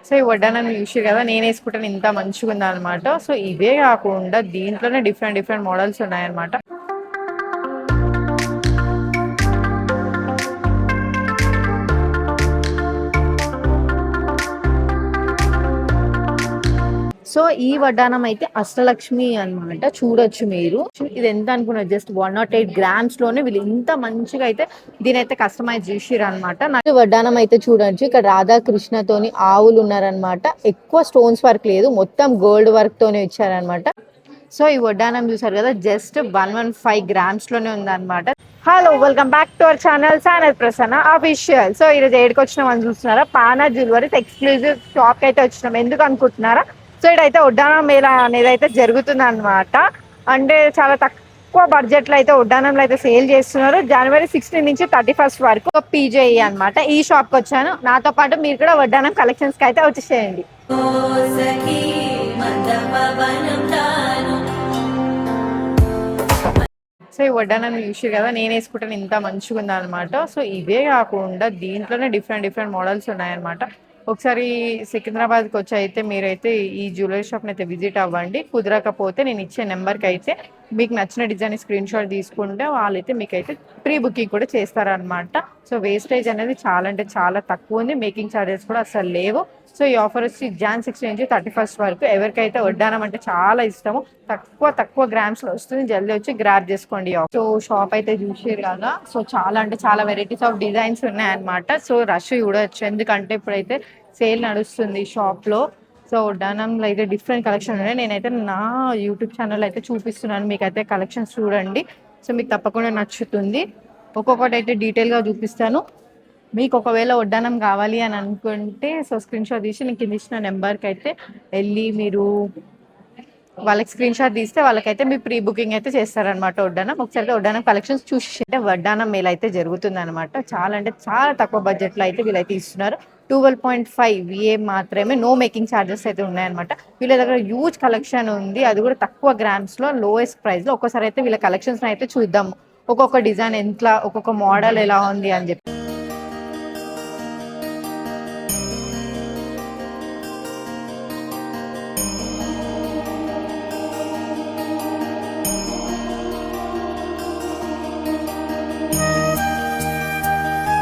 So ఈ వడ్డానం చూసిర్రు కదా నేను వేసుకుంటాను ఇంత మంచిగా ఉందన్నమాట. సో ఇవే కాకుండా దీంట్లోనే డిఫరెంట్ డిఫరెంట్ మోడల్స్ ఉన్నాయన్నమాట. సో ఈ వడ్డానం అయితే అష్టలక్ష్మి అన్నమాట. చూడొచ్చు మీరు. ఇది ఎంత అనుకున్నారు, జస్ట్ 108 గ్రామ్స్ లోనే వీళ్ళు ఇంత మంచిగా అయితే దీనైతే కస్టమైజ్ చేసిర్రు అనమాట. నాకు వడ్డానం అయితే చూడొచ్చు, ఇక్కడ రాధాకృష్ణతోని ఆవులు ఉన్నారనమాట. ఎక్కువ స్టోన్స్ వర్క్ లేదు, మొత్తం గోల్డ్ వర్క్ తోనే ఇచ్చారనమాట. సో ఈ వడ్డానం చూసారు కదా, జస్ట్ 115 గ్రామ్స్ లోనే ఉందన్నమాట. Hello, welcome back to our channel Sanal Prasanna official. So ఈరోజు ఏడుకి వచ్చినాం అని చూస్తున్నారా, పానా జ్యువెలరీస్ ఎక్స్క్లూజివ్ షాప్ అయితే వచ్చినాం. ఎందుకు అనుకుంటున్నారా, సో ఇక్కడైతే వడ్డానం మేళా అనేది అయితే జరుగుతుంది అనమాట. అంటే చాలా తక్కువ బడ్జెట్ లో అయితే వడ్డానంలో అయితే సేల్ చేస్తున్నారు. జనవరి 16 నుంచి 31 వరకు పీజేఈ అనమాట. ఈ షాప్ కి వచ్చాను. నాతో పాటు మీరు కూడా వడ్డానం కలెక్షన్స్ కి అయితే వచ్చేసేయండి. సో ఈ వడ్డానం చూసి కదా నేను వేసుకుంటాను ఇంత మంచిగా ఉందన్నమాట. సో ఇవే కాకుండా దీంట్లోనే డిఫరెంట్ డిఫరెంట్ మోడల్స్ ఉన్నాయన్నమాట. ఒకసారి సికింద్రాబాద్కి వచ్చి అయితే మీరైతే ఈ జ్యువెలరీ షాప్ని అయితే విజిట్ అవ్వండి. కుదరకపోతే నేను ఇచ్చే నెంబర్కి అయితే మీకు నచ్చిన డిజైన్ స్క్రీన్ షాట్ తీసుకుంటే వాళ్ళైతే మీకైతే ప్రీ బుకింగ్ కూడా చేస్తారనమాట. సో వేస్టేజ్ అనేది చాలా అంటే చాలా తక్కువ ఉంది. మేకింగ్ ఛార్జెస్ కూడా అసలు లేవు. సో ఈ ఆఫర్ వచ్చి Jan 16 నుంచి 31 వరకు. ఎవరికైతే వడ్డానం అంటే చాలా ఇష్టమో, తక్కువ గ్రామ్స్ లో వస్తుంది, జల్దీ వచ్చి గ్రాబ్ చేసుకోండి. సో షాప్ అయితే చూసారు కదా. సో చాలా అంటే చాలా వెరైటీస్ ఆఫ్ డిజైన్స్ ఉన్నాయన్నమాట. సో రష్ చూడొచ్చు, ఎందుకంటే ఇప్పుడైతే సేల్ నడుస్తుంది షాప్ లో. సో వడ్డానంలో అయితే డిఫరెంట్ కలెక్షన్ ఉన్నాయి. నేనైతే నా యూట్యూబ్ ఛానల్ అయితే చూపిస్తున్నాను, మీకైతే కలెక్షన్స్ చూడండి. సో మీకు తప్పకుండా నచ్చుతుంది. ఒక్కొక్కటి అయితే డీటెయిల్గా చూపిస్తాను. మీకు ఒకవేళ వడ్డానం కావాలి అని అనుకుంటే సో స్క్రీన్ షాట్ తీసి నేను కింద ఇచ్చిన నెంబర్కి అయితే వెళ్ళి మీరు వాళ్ళకి స్క్రీన్ షాట్ తీస్తే వాళ్ళకైతే మీ ప్రీ బుకింగ్ అయితే చేస్తారనమాట. వడ్డానం ఒకసారి వడ్డానం కలెక్షన్స్ చూసి వడ్డానం మేళ అయితే జరుగుతుంది అనమాట. చాలా అంటే చాలా తక్కువ బడ్జెట్లో అయితే వీళ్ళైతే ఇస్తున్నారు. 12.5 VA మాత్రమే, నో మేకింగ్ ఛార్జెస్ అయితే ఉన్నాయన్నమాట. వీళ్ళ దగ్గర హ్యూజ్ కలెక్షన్ ఉంది, అది కూడా తక్కువ గ్రామ్స్లో లోయెస్ట్ ప్రైస్లో. ఒక్కసారి అయితే వీళ్ళ కలెక్షన్స్ అయితే చూద్దాము, ఒక్కొక్క డిజైన్ ఎంత, ఒక్కొక్క మోడల్ ఎలా ఉంది అని చెప్పి.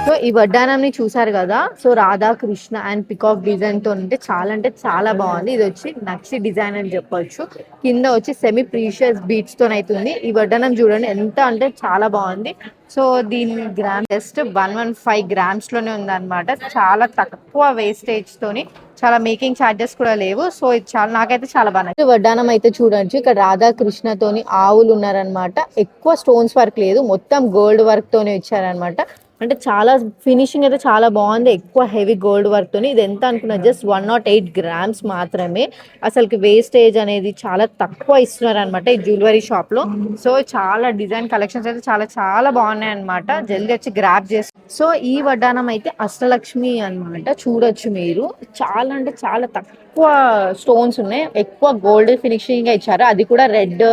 సో ఈ వడ్డానంని చూసారు కదా. So Radhakrishna and peacock design తో అంటే చాలా బాగుంది. ఇది వచ్చి నక్షి డిజైన్ అని చెప్పొచ్చు. కింద వచ్చి సెమీ ప్రీషియస్ బీట్స్ తో అవుతుంది. ఈ వడ్డానం చూడండి ఎంత అంటే చాలా బాగుంది. సో దీని గ్రామ్ జస్ట్ 115 గ్రామ్స్ లోనే ఉందన్నమాట. చాలా తక్కువ వేస్టేజ్ తోని, చాలా మేకింగ్ ఛార్జెస్ కూడా లేవు. సో ఇది చాలా, నాకైతే చాలా బాగా. వడ్డానం అయితే చూడొచ్చు, ఇక్కడ రాధాకృష్ణతోని ఆవులు ఉన్నారనమాట. ఎక్కువ స్టోన్స్ వర్క్ లేదు, మొత్తం గోల్డ్ వర్క్ తోనే ఇచ్చారనమాట. అంటే చాలా ఫినిషింగ్ అయితే చాలా బాగుంది, ఎక్కువ హెవీ గోల్డ్ వర్క్ తోని. ఇది ఎంత అనుకున్నా, జస్ట్ 108 గ్రామ్స్ మాత్రమే. అసలుకి వేస్టేజ్ అనేది చాలా తక్కువ ఇస్తున్నారు అనమాట ఈ జ్యువెలరీ షాప్ లో. సో చాలా డిజైన్ కలెక్షన్స్ అయితే చాలా చాలా బాగున్నాయి అనమాట. జల్దీ వచ్చి గ్రాప్ చేసి. సో ఈ వడ్డానం అయితే అష్టలక్ష్మి అనమాట. చూడొచ్చు మీరు. చాలా అంటే చాలా తక్కువ స్టోన్స్ ఉన్నాయి, ఎక్కువ గోల్డ్ ఫినిషింగ్ ఇచ్చారు, అది కూడా రెడ్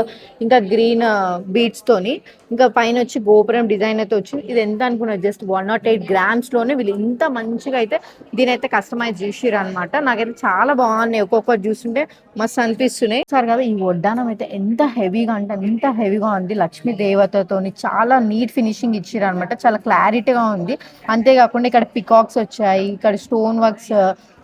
ఇంకా గ్రీన్ బీట్స్ తోని. ఇంకా పైన వచ్చి గోపురం డిజైన్ అయితే వచ్చింది. ఇది ఎంత అనుకున్నారు, జస్ట్ 108 గ్రామ్స్ లోనే వీళ్ళు ఇంత మంచిగా అయితే దీనైతే కస్టమైజ్ చేసిర్రు అనమాట. నాకైతే చాలా బాగున్నాయి, ఒక్కొక్కటి చూస్తుంటే మస్తు అనిపిస్తున్నాయి. సార్ కదా ఈ వడ్డానం అయితే ఎంత హెవీగా అంటే ఎంత హెవీగా ఉంది. లక్ష్మీ దేవతతోని చాలా నీట్ ఫినిషింగ్ ఇచ్చిర్రు అనమాట, చాలా క్లారిటీగా ఉంది. అంతేకాకుండా ఇక్కడ పికాక్స్ వచ్చాయి, ఇక్కడ స్టోన్ వర్క్స్,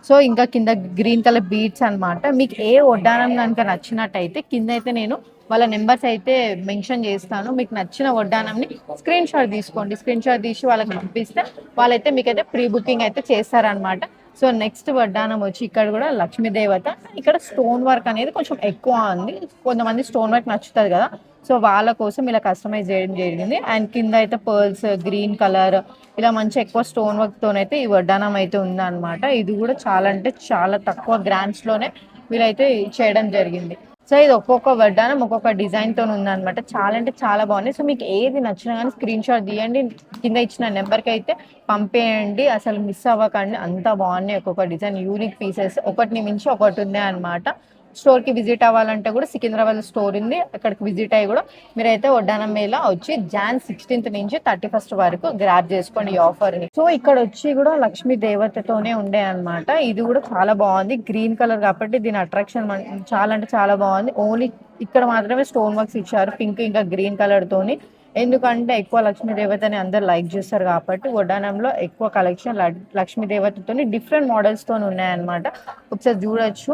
సో ఇంకా కింద గ్రీన్ కలర్ బీడ్స్ అనమాట. మీకు ఏ వడ్డానం కనుక నచ్చినట్టయితే కింద అయితే నేను వాళ్ళ నెంబర్స్ అయితే మెన్షన్ చేస్తాను. మీకు నచ్చిన వడ్డానంని స్క్రీన్ షాట్ తీసుకోండి, స్క్రీన్ షాట్ తీసి వాళ్ళకి పంపిస్తే వాళ్ళైతే మీకైతే ప్రీ బుకింగ్ అయితే చేస్తారనమాట. సో నెక్స్ట్ వడ్డానం వచ్చి ఇక్కడ కూడా లక్ష్మీ దేవత. ఇక్కడ స్టోన్ వర్క్ అనేది కొంచెం ఎక్కువ ఉంది, కొంతమంది స్టోన్ వర్క్ నచ్చుతుంది కదా, సో వాళ్ళ కోసం ఇలా కస్టమైజ్ చేయడం జరిగింది. అండ్ కింద అయితే పర్ల్స్ గ్రీన్ కలర్ ఇలా మంచి ఎక్కువ స్టోన్ వర్క్ తోనైతే ఈ వడ్డానం అయితే ఉందన్నమాట. ఇది కూడా చాలా అంటే చాలా తక్కువ గ్రామ్స్ లోనే వీళ్ళైతే చేయడం జరిగింది. సో ఇది ఒక్కొక్క వడ్డానం ఒక్కొక్క డిజైన్ తో ఉందన్నమాట. చాలా అంటే చాలా బాగుంది. సో మీకు ఏది నచ్చినా కానీ స్క్రీన్ షాట్ తీయండి, కింద ఇచ్చిన నెంబర్కి అయితే పంపేయండి, అసలు మిస్ అవ్వకండి. అంత బాగున్నాయి, ఒక్కొక్క డిజైన్ యూనిక్ పీసెస్, ఒకటిని మించి ఒకటి ఉంది అనమాట. స్టోర్ కి విజిట్ అవ్వాలంటే కూడా సికింద్రాబాద్ స్టోర్ ఉంది, అక్కడికి విజిట్ అయ్యి కూడా మీరైతే వడ్డానం మేళ వచ్చి జాన్ 16th నుంచి 31st వరకు గ్రాప్ చేసుకోండి ఈ ఆఫర్ ని. సో ఇక్కడ వచ్చి కూడా లక్ష్మీ దేవతతోనే ఉండే అనమాట. ఇది కూడా చాలా బాగుంది, గ్రీన్ కలర్ కాబట్టి దీని అట్రాక్షన్ చాలా అంటే చాలా బాగుంది. ఓన్లీ ఇక్కడ మాత్రమే స్టోన్ వర్క్స్ ఇచ్చారు, పింక్ ఇంకా గ్రీన్ కలర్ తోని. ఎందుకంటే ఎక్కువ లక్ష్మీ దేవతని అందరు లైక్ చేస్తారు కాబట్టి వడ్డానంలో ఎక్కువ కలెక్షన్ లక్ష్మీ దేవతతో డిఫరెంట్ మోడల్స్ తో ఉన్నాయన్నమాట. ఒకసారి చూడొచ్చు.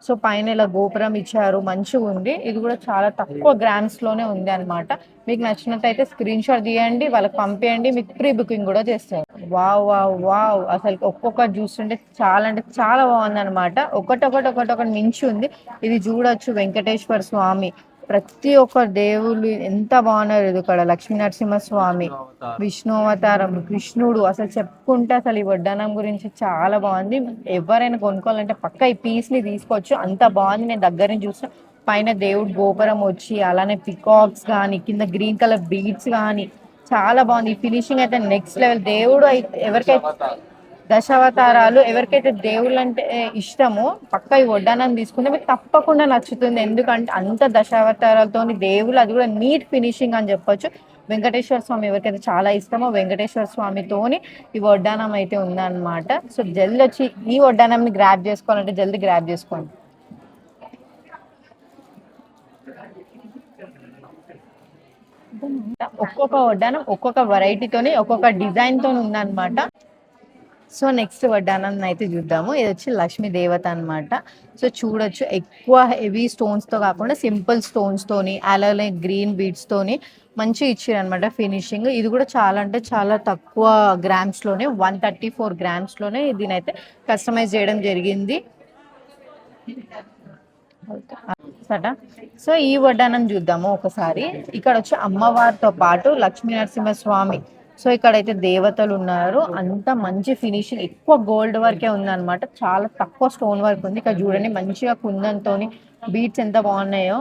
సో పైన ఇలా గోపురం ఇచ్చారు, మంచిగా ఉంది. ఇది కూడా చాలా తక్కువ గ్రామ్స్ లోనే ఉంది అనమాట. మీకు నచ్చినట్టయితే స్క్రీన్ షాట్ తీయండి, వాళ్ళకి పంపేయండి, మీకు ప్రీ బుకింగ్ కూడా చేస్తారు. వావ్ వావ్ వావ్, అసలు ఒక్కొక్కటి చూస్తుంటే చాలా అంటే చాలా బాగుంది అనమాట. ఒకటి మించి ఉంది. ఇది చూడొచ్చు, వెంకటేశ్వర స్వామి, ప్రతి ఒక్క దేవుళ్ళు ఎంత బాగున్నారు. ఇది ఇక్కడ లక్ష్మీ నరసింహస్వామి, విష్ణు అవతారం, కృష్ణుడు, అసలు చెప్పుకుంటే అసలు ఈ వడ్డానం గురించి చాలా బాగుంది. ఎవరైనా కొనుక్కోవాలంటే పక్క ఈ పీస్ ని తీసుకోవచ్చు, అంత బాగుంది. నేను దగ్గర నుంచి చూసిన పైన దేవుడు గోపురం వచ్చి, అలానే పికాక్స్ కానీ కింద గ్రీన్ కలర్ బీడ్స్ కానీ చాలా బాగుంది. ఈ ఫినిషింగ్ అయితే నెక్స్ట్ లెవెల్. దేవుడు అయితే ఎవరికైతే దశావతారాలు, ఎవరికైతే దేవుళ్ళు అంటే ఇష్టమో పక్క ఈ వడ్డానం తీసుకుంటే మీకు తప్పకుండా నచ్చుతుంది. ఎందుకంటే అంత దశావతారాలతో దేవుళ్ళు, అది కూడా నీట్ ఫినిషింగ్ అని చెప్పొచ్చు. వెంకటేశ్వర స్వామి ఎవరికైతే చాలా ఇష్టమో వెంకటేశ్వర స్వామితోని ఈ వడ్డానం అయితే ఉందన్నమాట. సో జల్దీ వచ్చి ఈ వడ్డానంని గ్రాప్ చేసుకోవాలంటే జల్దీ గ్రాప్ చేసుకోండి. ఒక్కొక్క వడ్డానం ఒక్కొక్క వెరైటీతోని ఒక్కొక్క డిజైన్ తోని ఉందన్నమాట. సో నెక్స్ట్ వడ్డానం అయితే చూద్దాము. ఇది వచ్చి లక్ష్మీ దేవత అనమాట. సో చూడొచ్చు, ఎక్కువ హెవీ స్టోన్స్ తో కాకుండా సింపుల్ స్టోన్స్ తోని అలాగే గ్రీన్ బీడ్స్ తోని మంచిగా ఇచ్చారు అనమాట ఫినిషింగ్. ఇది కూడా చాలా అంటే చాలా తక్కువ గ్రామ్స్ లోనే 134 grams లోనే దీని అయితే కస్టమైజ్ చేయడం జరిగింది. సో ఈ వడ్డానం చూద్దాము ఒకసారి. ఇక్కడ వచ్చి అమ్మవారితో పాటు లక్ష్మీ నరసింహస్వామి, సో ఇక్కడైతే దేవతలు ఉన్నారు. అంత మంచి ఫినిషింగ్, ఎక్కువ గోల్డ్ వర్కే ఉందన్నమాట, చాలా తక్కువ స్టోన్ వర్క్ ఉంది. ఇక్కడ చూడండి మంచిగా కుందంతో బీట్స్ ఎంత బాగున్నాయో.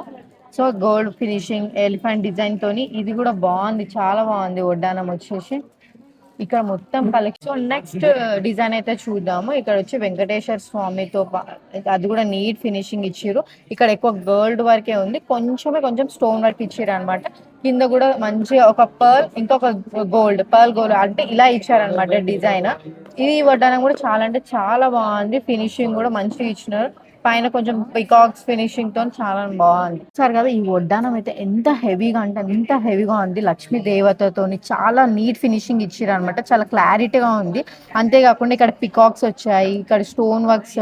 So gold finishing, elephant design తోని ఇది కూడా బాగుంది, చాలా బాగుంది వడ్డానం వచ్చేసి. ఇక్కడ మొత్తం కలెక్షన్. నెక్స్ట్ డిజైన్ అయితే చూద్దాము. ఇక్కడ వచ్చి వెంకటేశ్వర స్వామితో అది కూడా నీట్ ఫినిషింగ్ ఇచ్చారు. ఇక్కడ ఎక్కువ గోల్డ్ వర్కే ఉంది, కొంచెం స్టోన్ వర్క్ ఇచ్చారు అనమాట. కింద కూడా మంచిగా ఒక పర్ల్, ఇంకొక పర్ల్ గోల్డ్ అంటే ఇలా ఇచ్చారనమాట డిజైన్. ఇది వడ్డానం కూడా చాలా అంటే చాలా బాగుంది, ఫినిషింగ్ కూడా మంచిగా ఇచ్చినారు. పైన కొంచెం పికాక్స్ ఫినిషింగ్ తో చాలా బాగుంది. సరే కదా, ఈ వడ్డానం అయితే ఎంత హెవీగా అంటే ఎంత హెవీగా ఉంది. లక్ష్మీ దేవతతో చాలా నీట్ ఫినిషింగ్ ఇచ్చారు అనమాట, చాలా క్లారిటీగా ఉంది. అంతేకాకుండా ఇక్కడ పికాక్స్ వచ్చాయి, ఇక్కడ స్టోన్ వర్క్స్,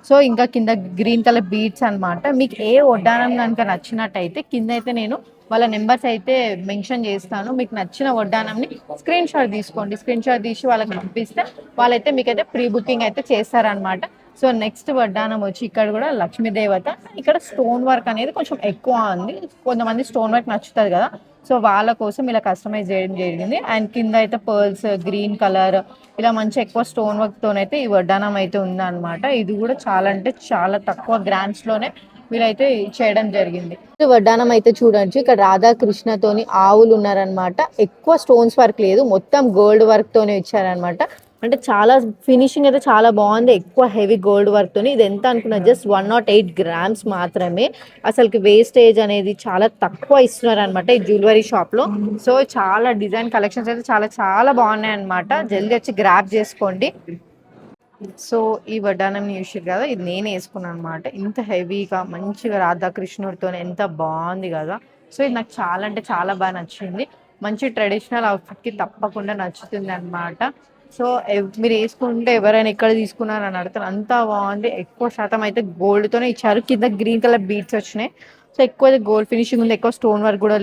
సో ఇంకా కింద గ్రీన్ కలర్ బీడ్స్ అనమాట. మీకు ఏ వడ్డానం కనుక నచ్చినట్టయితే కింద అయితే నేను వాళ్ళ నెంబర్స్ అయితే మెన్షన్ చేస్తాను. మీకు నచ్చిన వడ్డానంని స్క్రీన్ షాట్ తీసుకోండి, స్క్రీన్ షాట్ తీసి వాళ్ళకి పంపిస్తే వాళ్ళైతే మీకైతే ప్రీ బుకింగ్ అయితే చేస్తారనమాట. సో నెక్స్ట్ వడ్డానం వచ్చి ఇక్కడ కూడా లక్ష్మీ దేవత. ఇక్కడ స్టోన్ వర్క్ అనేది కొంచెం ఎక్కువ ఉంది, కొంతమంది స్టోన్ వర్క్ నచ్చుతుంది కదా, సో వాళ్ళ కోసం ఇలా కస్టమైజ్ చేయడం జరిగింది. అండ్ కింద అయితే పర్ల్స్, గ్రీన్ కలర్, ఇలా మంచి ఎక్కువ స్టోన్ వర్క్ తోనైతే ఈ వడ్డానం అయితే ఉందన్నమాట. ఇది కూడా చాలా అంటే చాలా తక్కువ గ్రామ్స్ లోనే వీళ్ళైతే చేయడం జరిగింది. వడ్డానం అయితే చూడొచ్చు, ఇక్కడ రాధాకృష్ణతోని ఆవులు ఉన్నారనమాట. ఎక్కువ స్టోన్స్ వర్క్ లేదు, మొత్తం గోల్డ్ వర్క్ తోనే ఇచ్చారనమాట. అంటే చాలా ఫినిషింగ్ అయితే చాలా బాగుంది, ఎక్కువ హెవీ గోల్డ్ వర్క్ తోని. ఇది ఎంత అనుకున్నా జస్ట్ 108 grams మాత్రమే. అసలుకి వేస్టేజ్ అనేది చాలా తక్కువ ఇస్తున్నారు అనమాట ఈ జ్యువెలరీ షాప్ లో. సో చాలా డిజైన్ కలెక్షన్స్ అయితే చాలా చాలా బాగున్నాయి అనమాట, జల్దీ వచ్చి గ్రాప్ చేసుకోండి. సో ఈ వడ్డానం చూసారు కదా, ఇది నేను వేసుకున్నాను అనమాట. ఇంత హెవీగా మంచిగా రాధాకృష్ణుడితో ఎంత బాగుంది కదా. సో ఇది నాకు చాలా అంటే చాలా బాగా నచ్చింది. మంచి ట్రెడిషనల్ అవుట్ఫిట్ కి తప్పకుండా నచ్చుతుంది అనమాట. సో మీరు వేసుకుంటే ఎవరైనా ఎక్కడ తీసుకున్నారు అని అడుగుతారు, అంతా బాగుంది. ఎక్కువ శాతం అయితే గోల్డ్ తోనే ఇచ్చారు, కింద గ్రీన్ కలర్ బీడ్స్ వచ్చినాయి. సో ఎక్కువ గోల్డ్ ఫినిషింగ్ ఉంది, ఎక్కువ స్టోన్ వర్క్ కూడా